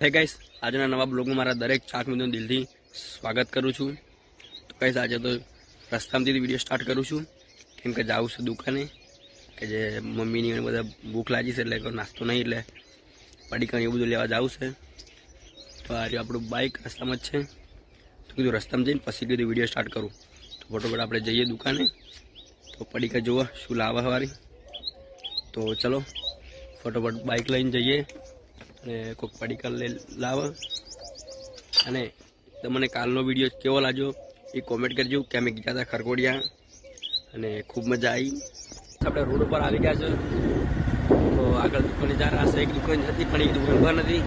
હે ગાઈસ, આજના નવા બ્લોગમાં મારા દરેક ચાહક મિત્રોનું દિલથી સ્વાગત કરું છું. તો ગાઈસ, આજે તો રસ્તામાંથી વિડીયો સ્ટાર્ટ કરું છું, કેમ કે જાઉં છું દુકાને કે જે મમ્મીની બધા ભૂખ લાગી છે, એટલે નાસ્તો નહીં, એટલે પડીકા એવું બધું લેવા જાવું છે. તો આજે આપણું બાઇક રસ્તામાં જ છે, તો કીધું રસ્તામાં જઈને પછી કીધું વિડીયો સ્ટાર્ટ કરું. તો ફટોફટ આપણે જઈએ દુકાને, તો પડીકા જોવા શું લાવવા વાળી. તો ચલો ફટોફટ બાઇક લઈને જઈએ અને કોઈક પડીકા લાવો. અને તમને કાલનો વિડીયો કેવો લાગ્યો એ કોમેન્ટ કરજો કે અમે ગયા હતા ખરકોડિયા અને ખૂબ મજા આવી. આપણે રોડ ઉપર આવી ગયા છે, તો આગળ દુકાને જા રહ્યા છે. એક દુકાન હતી પણ એ દુકાન બંધ નથી,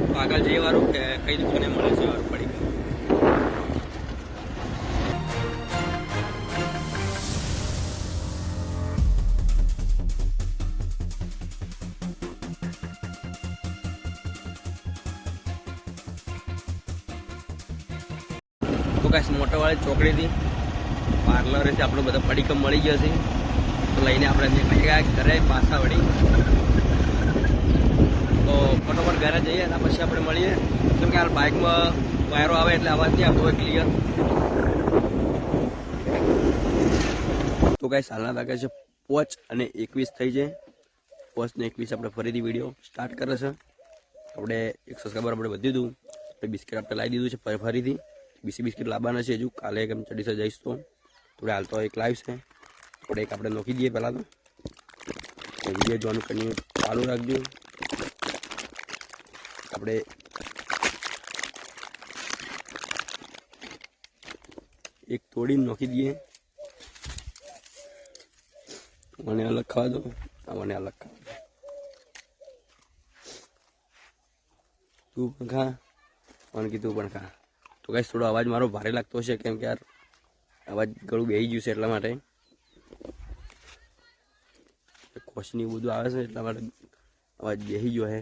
તો આગળ જઈએ વાળું કે કઈ દુકાને મળે છે વાળું પડીકા. તો કાંઈ મોટાવાળી ચોકડીથી પાર્લરેથી આપણો બધા પડીકા મળી ગયા છે, તો લઈને આપણે નીકળી ગયા ઘરે પાછા વળી. તો ફટોફટ ઘરે જઈએ અને પછી આપણે મળીએ, કેમ કે હાલ બાઇકમાં વાયરો આવે એટલે અવાજ નહીં આવતો હોય ક્લિયર. તો કાંઈ હાલના વાગે છે 5:21 થઈ છે. 5:21 આપણે ફરીથી વિડીયો સ્ટાર્ટ કરે છે. આપણે 100 સબસ્ક્રાઈબર આપણે વધી દીધું, બિસ્કિટ આપણે લાવી દીધું છે ફરીથી. બિસ્કિટ લાવવાના છે હજુ, કાલે કેમ ચડીશે જઈશ તો થોડે. હાલ તો એક લાઈવ છે, આપણે એક આપણે નોખી દઈએ પહેલાં તો વિડીયો જોવાનું કન્ટિન્યુ ચાલુ રાખજો. આપણે એક તોડીને નોખી દઈએ. મને અલગ ખાવા દો, મને અલગ ખાવા દો. તું પણ ખા, મને કીધું પણ ખા. તો ગાઈસ, થોડો અવાજ મારો ભારે લાગતો હશે, કેમ કે યાર અવાજ ગળું બેસી ગયું છે, એટલા માટે કોશની બધું આવે છે, એટલા માટે અવાજ બેસી ગયો છે.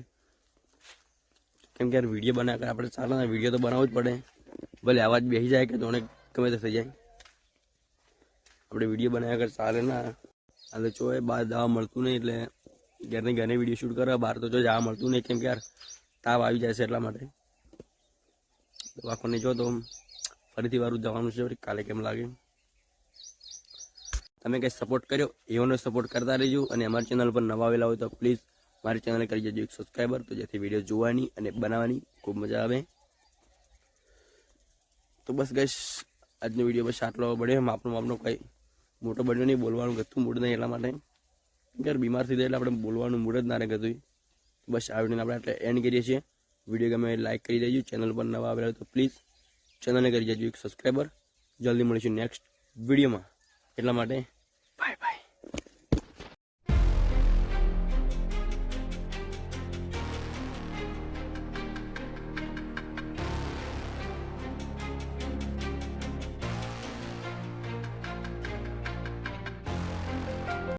કેમ કે યાર વિડીયો બનાવ્યા કરે આપણે ચાલે ને, વિડીયો તો બનાવવો જ પડે, ભલે અવાજ બેસી જાય કે તો ગમે તે થઈ જાય. આપણે વિડીયો બનાવ્યા કરે ચાલે ના. હાલે જો બહાર જવા મળતું નહીં, એટલે ઘરની ઘરે વિડીયો શૂટ કરવા, બહાર તો જો જવા મળતું નહીં, કેમ કે યાર તાવ આવી જાય છે, એટલા માટે. દવાખાને જો તો ફરીથી વારું જવાનું છે, કાલે કેમ લાગે. તમે કંઈ સપોર્ટ કર્યો એઓને સપોર્ટ કરતા રહેજો, અને અમારી ચેનલ પર નવા આવેલા હોય તો પ્લીઝ મારી ચેનલને કરી દેજો 1 સબસ્ક્રાઈબર, તો જેથી વિડીયો જોવાની અને બનાવવાની ખૂબ મજા આવે. તો બસ ગાઈસ, આજનો વિડીયો બસ આટલો બન્યો. માપનો કંઈ મોટો બન્યો નહીં, બોલવાનું ગતું મૂડ નહીં, એટલા માટે યાર બીમાર થઈ જાય એટલે આપણે બોલવાનું મૂડ જ ના રહે ગતું. બસ આ વિડીયોને આપણે એટલે એન્ડ કરીએ છીએ. વિડીયો ગમે લાઈક કરી દેજો, ચેનલ પર નવા આવેલા હોય તો પ્લીઝ ચેનલને કરી દેજો 1 સબસ્ક્રાઈબર. જલ્દી મળીશું નેક્સ્ટ વિડીયોમાં, એટલા માટે